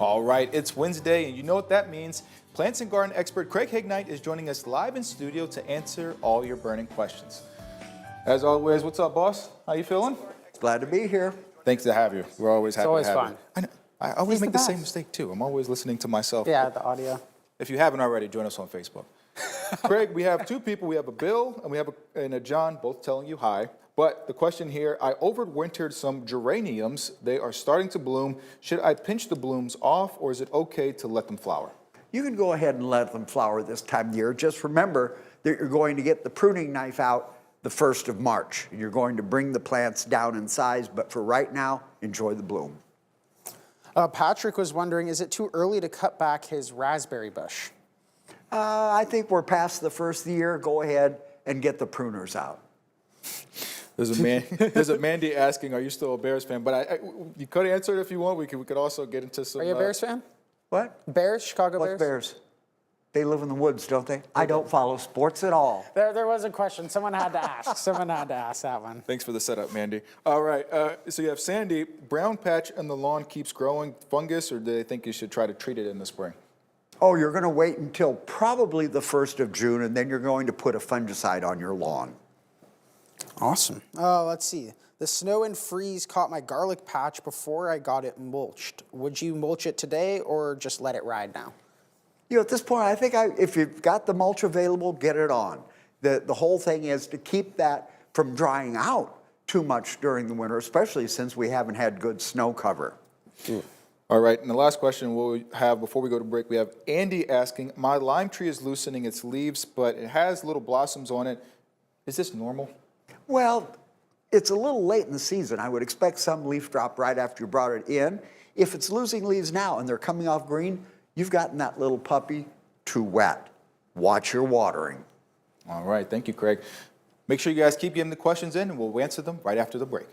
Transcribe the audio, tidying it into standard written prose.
All right, it's Wednesday, and you know what that means. Plants and garden expert Craig Hignight is joining us live in studio to answer all your burning questions. As always, what's up, boss? How you feeling? Glad to be here. Thanks to have you. We're always happy to have fun. you. I know. I always make the same mistake, too. I'm always listening to myself. Yeah, the audio. If you haven't already, join us on Facebook. Craig, we have two people. We have a Bill and we have a John, both telling you hi. But the question here, I overwintered some geraniums. They are starting to bloom. Should I pinch the blooms off, or is it okay to let them flower? You can go ahead and let them flower this time of year. Just remember that you're going to get the pruning knife out the 1st of March. You're going to bring the plants down in size, but for right now, enjoy the bloom. Patrick was wondering, is it too early to cut back his raspberry bush? I think we're past the first year. Go ahead and get the pruners out. There's a Mandy asking, are you still a Bears fan? But you could answer it if you want. We could also get into some. Are you a Bears fan? What? Bears? Chicago What Bears? Bears? They live in the woods, don't they? I don't follow sports at all. There was a question. Someone had to ask. Someone had to ask that one. Thanks for the setup, Mandy. All right, so you have Sandy. Brown patch in the lawn keeps growing. Fungus, or do they think you should try to treat it in the spring? Oh, you're going to wait until probably the 1st of June, and then you're going to put a fungicide on your lawn. Awesome. Let's see. The snow and freeze caught my garlic patch before I got it mulched. Would you mulch it today or just let it ride now? You know, at this point, I think if you've got the mulch available, get it on. The whole thing is to keep that from drying out too much during the winter, especially since we haven't had good snow cover. All right, and the last question we'll have before we go to break, we have Andy asking, my lime tree is loosening its leaves, but it has little blossoms on it. Is this normal? Well, it's a little late in the season. I would expect some leaf drop right after you brought it in. If it's losing leaves now and they're coming off green, you've gotten that little puppy too wet. Watch your watering. All right, thank you, Craig. Make sure you guys keep getting the questions in, and we'll answer them right after the break.